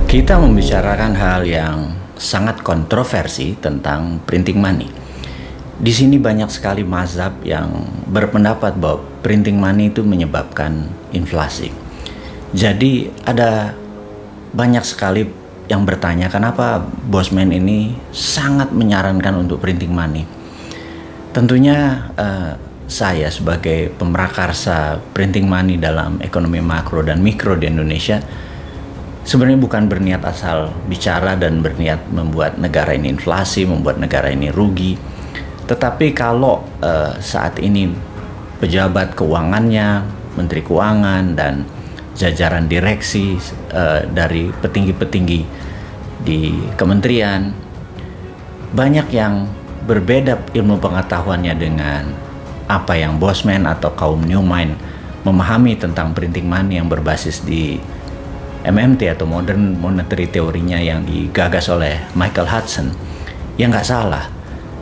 Kita membicarakan hal yang sangat kontroversi tentang printing money. Di sini banyak sekali mazhab yang berpendapat bahwa printing money itu menyebabkan inflasi. Jadi ada banyak sekali yang bertanya kenapa Bosman ini sangat menyarankan untuk printing money. Tentunya saya sebagai pemrakarsa printing money dalam ekonomi makro dan mikro di Indonesia sebenarnya bukan berniat asal bicara dan berniat membuat negara ini inflasi, membuat negara ini rugi. Tetapi kalau saat ini pejabat keuangannya, menteri keuangan dan jajaran direksi dari petinggi-petinggi di kementerian banyak yang berbeda ilmu pengetahuannya dengan apa yang Bosman atau kaum Newmind memahami tentang printing money yang berbasis di MMT atau Modern Monetary Theory-nya yang digagas oleh Michael Hudson. Ya nggak salah,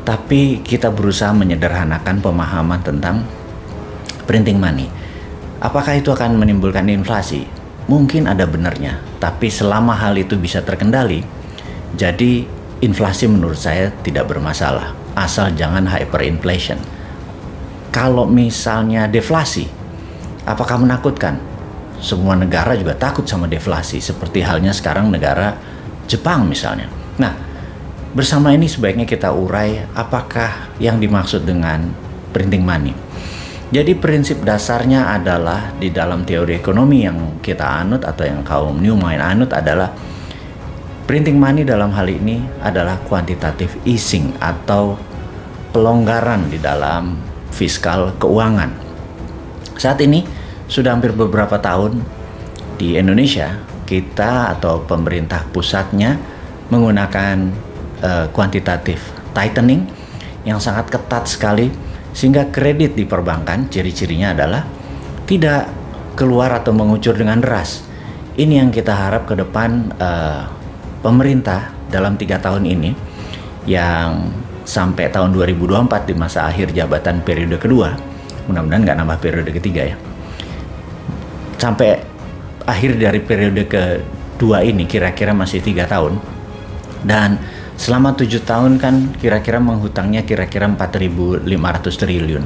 tapi kita berusaha menyederhanakan pemahaman tentang printing money. Apakah itu akan menimbulkan inflasi? Mungkin ada benarnya, tapi selama hal itu bisa terkendali, jadi inflasi menurut saya tidak bermasalah, asal jangan hyperinflation. Kalau misalnya deflasi, apakah menakutkan? Semua negara juga takut sama deflasi, seperti halnya sekarang negara Jepang misalnya. Nah, bersama ini sebaiknya kita urai apakah yang dimaksud dengan printing money. Jadi prinsip dasarnya adalah di dalam teori ekonomi yang kita anut atau yang kaum Newmind anut adalah printing money dalam hal ini adalah quantitative easing atau pelonggaran di dalam fiskal keuangan. Saat ini sudah hampir beberapa tahun di Indonesia kita atau pemerintah pusatnya menggunakan quantitative tightening yang sangat ketat sekali sehingga kredit di perbankan ciri-cirinya adalah tidak keluar atau mengucur dengan deras. Ini yang kita harap ke depan pemerintah dalam 3 tahun ini yang sampai tahun 2024 di masa akhir jabatan periode kedua, mudah-mudahan nggak nambah periode ketiga ya, sampai akhir dari periode kedua ini kira-kira masih 3 tahun, dan selama 7 tahun kan kira-kira menghutangnya kira-kira 4.500 triliun.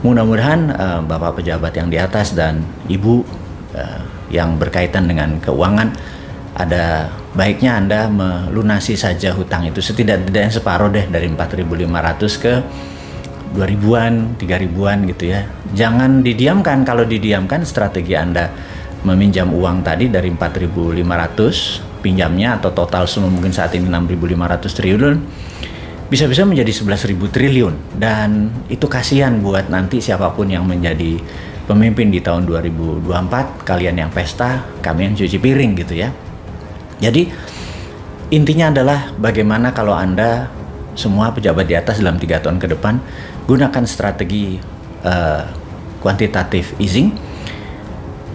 Mudah-mudahan Bapak pejabat yang di atas dan Ibu yang berkaitan dengan keuangan ada baiknya Anda melunasi saja hutang itu setidak-tidaknya separuh deh dari 4.500 ke 2.000-an, 3.000-an gitu ya. Jangan didiamkan. Kalau didiamkan strategi Anda meminjam uang tadi dari 4.500 pinjamnya atau total semua mungkin saat ini 6.500 triliun bisa-bisa menjadi 11.000 triliun, dan itu kasihan buat nanti siapapun yang menjadi pemimpin di tahun 2024, kalian yang pesta, kami yang cuci piring gitu ya. Jadi intinya adalah bagaimana kalau Anda semua pejabat di atas dalam 3 tahun ke depan gunakan strategi quantitative easing,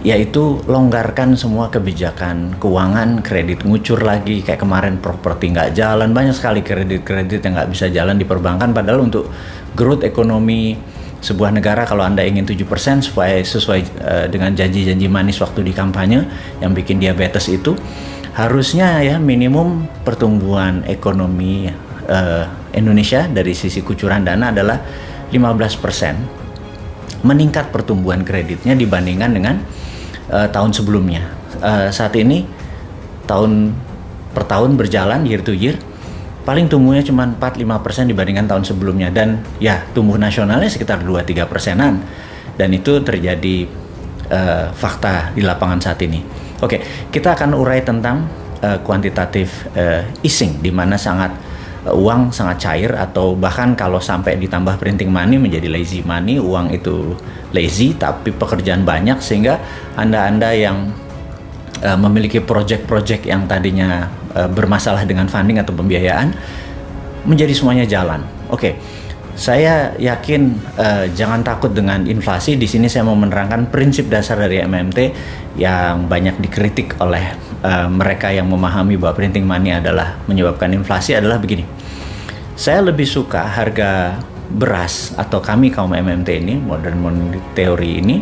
yaitu longgarkan semua kebijakan keuangan, kredit ngucur lagi kayak kemarin properti nggak jalan, banyak sekali kredit-kredit yang nggak bisa jalan di perbankan, padahal untuk growth ekonomi sebuah negara kalau Anda ingin 7% supaya sesuai dengan janji-janji manis waktu di kampanye yang bikin diabetes itu, harusnya ya minimum pertumbuhan ekonomi Indonesia dari sisi kucuran dana adalah 15%, meningkat pertumbuhan kreditnya dibandingkan dengan tahun sebelumnya. Saat ini tahun per tahun berjalan year to year paling tumbuhnya cuma 4-5% dibandingkan tahun sebelumnya, dan ya tumbuh nasionalnya sekitar 2-3%-an, dan itu terjadi fakta di lapangan saat ini. Oke, kita akan urai tentang quantitative easing, di mana uang sangat cair, atau bahkan kalau sampai ditambah printing money menjadi lazy money, uang itu lazy tapi pekerjaan banyak, sehingga Anda yang memiliki project-project yang tadinya bermasalah dengan funding atau pembiayaan menjadi semuanya jalan. Oke. Saya yakin jangan takut dengan inflasi. Di sini saya mau menerangkan prinsip dasar dari MMT yang banyak dikritik oleh mereka yang memahami bahwa printing money adalah menyebabkan inflasi adalah begini. Saya lebih suka harga beras, atau kami kaum MMT ini, Modern Monetary Theory ini,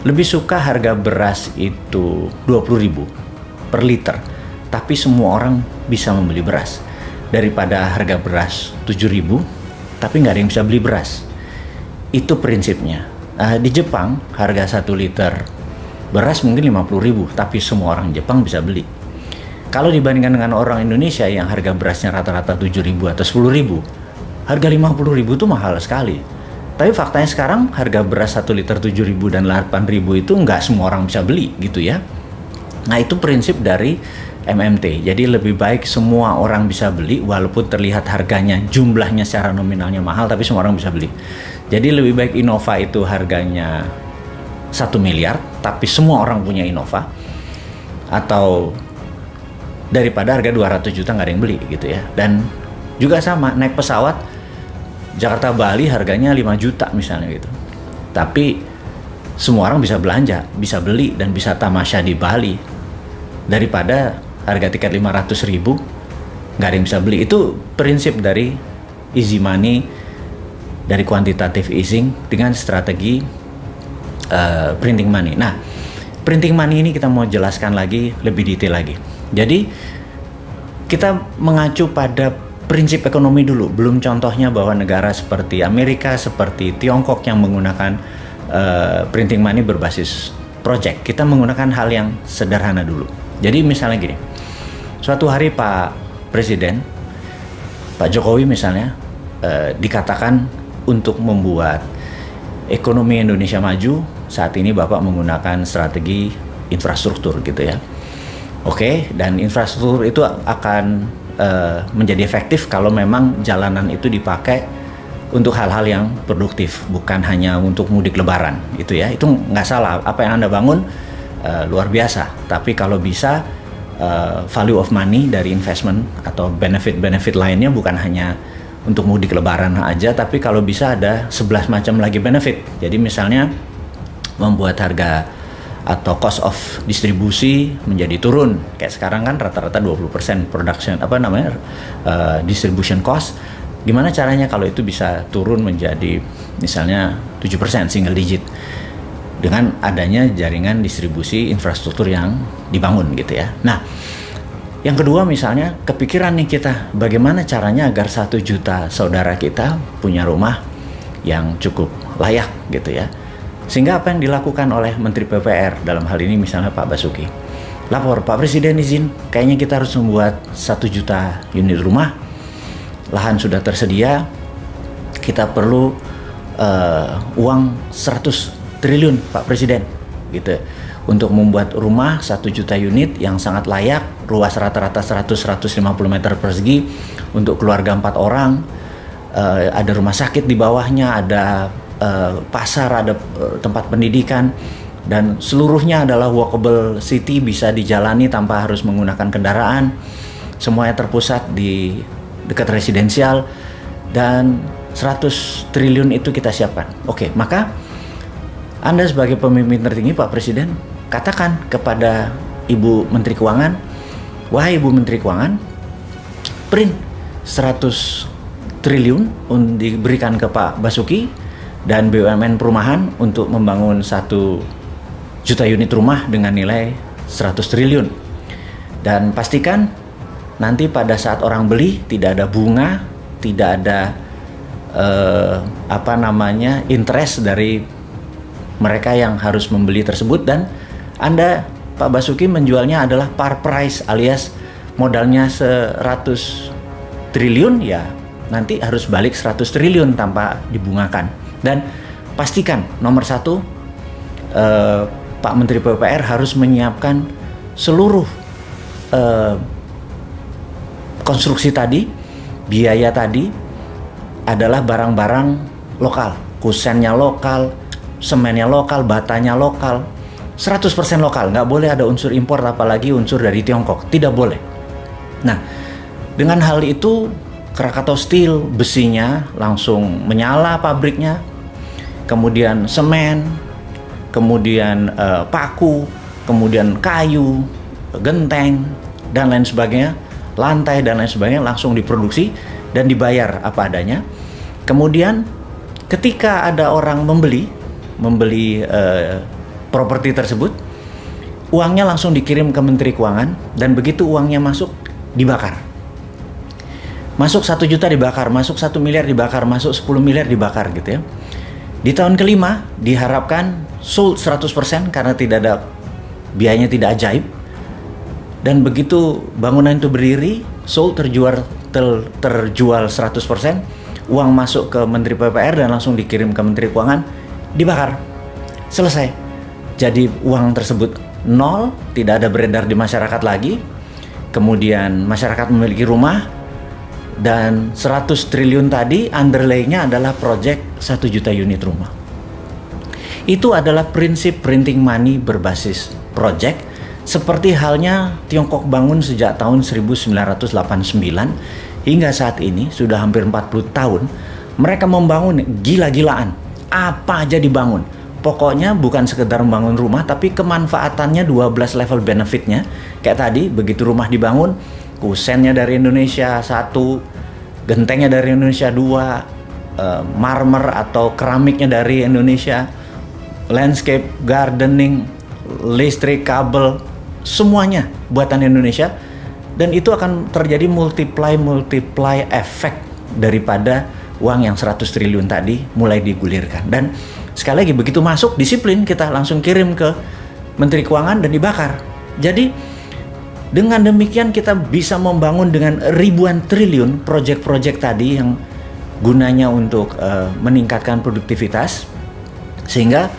lebih suka harga beras itu 20.000 per liter tapi semua orang bisa membeli beras. Daripada harga beras 7.000, tapi nggak ada yang bisa beli beras. Itu prinsipnya. Di Jepang, harga 1 liter beras mungkin 50.000, tapi semua orang Jepang bisa beli. Kalau dibandingkan dengan orang Indonesia yang harga berasnya rata-rata 7.000 atau 10.000, harga 50.000 itu mahal sekali. Tapi faktanya sekarang harga beras 1 liter 7.000 dan 8.000 itu nggak semua orang bisa beli gitu ya. Nah, itu prinsip dari MMT. Jadi lebih baik semua orang bisa beli walaupun terlihat harganya, jumlahnya secara nominalnya mahal, tapi semua orang bisa beli. Jadi lebih baik Innova itu harganya 1 miliar tapi semua orang punya Innova, atau daripada harga 200 juta nggak ada yang beli gitu ya. Dan juga sama, naik pesawat Jakarta Bali harganya 5 juta misalnya gitu, tapi semua orang bisa belanja, bisa beli dan bisa tamasya di Bali, daripada harga tiket 500.000 nggak ada yang bisa beli. Itu prinsip dari easy money, dari quantitative easing dengan strategi printing money. Nah, printing money ini kita mau jelaskan lagi lebih detail lagi. Jadi kita mengacu pada prinsip ekonomi dulu, belum contohnya bahwa negara seperti Amerika, seperti Tiongkok yang menggunakan printing money berbasis project. Kita menggunakan hal yang sederhana dulu. Jadi misalnya gini, suatu hari Pak Presiden, Pak Jokowi misalnya, dikatakan untuk membuat ekonomi Indonesia maju, saat ini Bapak menggunakan strategi infrastruktur gitu ya. Oke, dan infrastruktur itu akan menjadi efektif kalau memang jalanan itu dipakai untuk hal-hal yang produktif, bukan hanya untuk mudik lebaran gitu ya. Itu nggak salah, apa yang Anda bangun luar biasa, tapi kalau bisa value of money dari investment atau benefit-benefit lainnya bukan hanya untuk mudik lebaran aja, tapi kalau bisa ada 11 macam lagi benefit. Jadi misalnya membuat harga atau cost of distribusi menjadi turun. Kayak sekarang kan rata-rata 20% production distribution cost. Gimana caranya kalau itu bisa turun menjadi misalnya 7%, single digit, dengan adanya jaringan distribusi infrastruktur yang dibangun gitu ya. Nah, yang kedua misalnya kepikiran nih kita, bagaimana caranya agar 1 juta saudara kita punya rumah yang cukup layak gitu ya. Sehingga apa yang dilakukan oleh Menteri PUPR dalam hal ini misalnya Pak Basuki, lapor, Pak Presiden izin, kayaknya kita harus membuat 1 juta unit rumah, lahan sudah tersedia, kita perlu uang 100 triliun Pak Presiden gitu, untuk membuat rumah 1 juta unit yang sangat layak, luas rata-rata 100-150 meter persegi untuk keluarga 4 orang, ada rumah sakit di bawahnya, ada pasar, ada tempat pendidikan, dan seluruhnya adalah walkable city, bisa dijalani tanpa harus menggunakan kendaraan, semuanya terpusat di dekat residensial, dan 100 triliun itu kita siapkan. Oke, maka Anda sebagai pemimpin tertinggi Pak Presiden, katakan kepada Ibu Menteri Keuangan, wahai Ibu Menteri Keuangan, print 100 triliun diberikan ke Pak Basuki dan BUMN perumahan untuk membangun 1 juta unit rumah dengan nilai 100 triliun. Dan pastikan nanti pada saat orang beli tidak ada bunga, tidak ada interest dari mereka yang harus membeli tersebut, dan Anda Pak Basuki menjualnya adalah par price, alias modalnya 100 triliun ya nanti harus balik 100 triliun tanpa dibungakan. Dan pastikan nomor 1, Pak Menteri PUPR harus menyiapkan seluruh konstruksi tadi, biaya tadi adalah barang-barang lokal, kusennya lokal, semennya lokal, batanya lokal, 100% lokal, nggak boleh ada unsur impor apalagi unsur dari Tiongkok, tidak boleh. Nah, dengan hal itu Krakatau Steel besinya langsung menyala pabriknya, kemudian semen, kemudian paku, kemudian kayu, genteng, dan lain sebagainya, lantai dan lain sebagainya langsung diproduksi dan dibayar apa adanya. Kemudian ketika ada orang membeli properti tersebut, uangnya langsung dikirim ke Menteri Keuangan, dan begitu uangnya masuk, dibakar. Masuk 1 juta dibakar, masuk 1 miliar dibakar, masuk 10 miliar dibakar gitu ya. Di tahun kelima diharapkan sold 100% karena tidak ada biayanya, tidak ajaib. Dan begitu bangunan itu berdiri, sold, terjual 100%, uang masuk ke Menteri PPR dan langsung dikirim ke Menteri Keuangan, dibakar. Selesai. Jadi uang tersebut nol, tidak ada beredar di masyarakat lagi. Kemudian masyarakat memiliki rumah, dan 100 triliun tadi underlay-nya adalah proyek 1 juta unit rumah. Itu adalah prinsip printing money berbasis proyek, seperti halnya Tiongkok bangun sejak tahun 1989 hingga saat ini sudah hampir 40 tahun. Mereka membangun gila-gilaan, apa aja dibangun. Pokoknya bukan sekedar membangun rumah, tapi kemanfaatannya 12 level benefitnya. Kayak tadi, begitu rumah dibangun, kusennya dari Indonesia 1, gentengnya dari Indonesia 2, marmer atau keramiknya dari Indonesia, landscape, gardening, listrik, kabel, semuanya buatan Indonesia. Dan itu akan terjadi multiply efek daripada uang yang 100 triliun tadi mulai digulirkan. Dan sekali lagi, begitu masuk, disiplin, kita langsung kirim ke Menteri Keuangan dan dibakar. Jadi dengan demikian kita bisa membangun dengan ribuan triliun proyek-proyek tadi yang gunanya untuk meningkatkan produktivitas, sehingga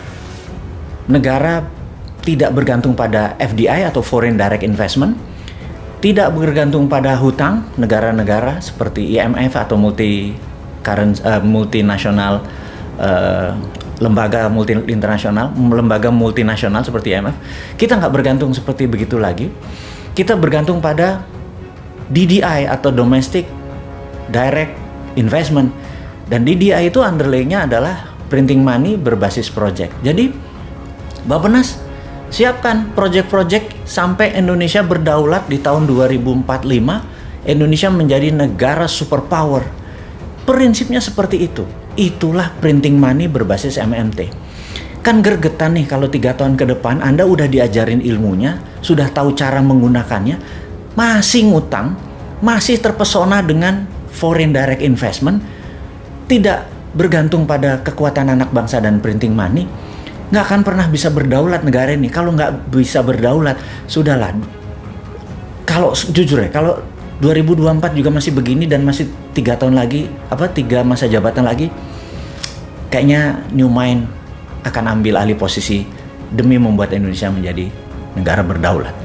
negara tidak bergantung pada FDI atau Foreign Direct Investment, tidak bergantung pada hutang negara-negara seperti IMF atau multinasional, lembaga multinasional seperti IMF. Kita nggak bergantung seperti begitu lagi. Kita bergantung pada DDI atau Domestic Direct Investment, dan DDI itu underlay-nya adalah printing money berbasis project. Jadi Bappenas siapkan project-project sampai Indonesia berdaulat di tahun 2045, Indonesia menjadi negara superpower. Prinsipnya seperti itu. Itulah printing money berbasis MMT. Kan gergetan nih kalau 3 tahun ke depan Anda udah diajarin ilmunya, sudah tahu cara menggunakannya, masih ngutang, masih terpesona dengan foreign direct investment, tidak bergantung pada kekuatan anak bangsa dan printing money, nggak akan pernah bisa berdaulat negara ini. Kalau nggak bisa berdaulat, sudahlah. Kalau jujur ya, kalau 2024 juga masih begini dan masih 3 tahun lagi, 3 masa jabatan lagi, kayaknya New Mind akan ambil alih posisi demi membuat Indonesia menjadi negara berdaulat.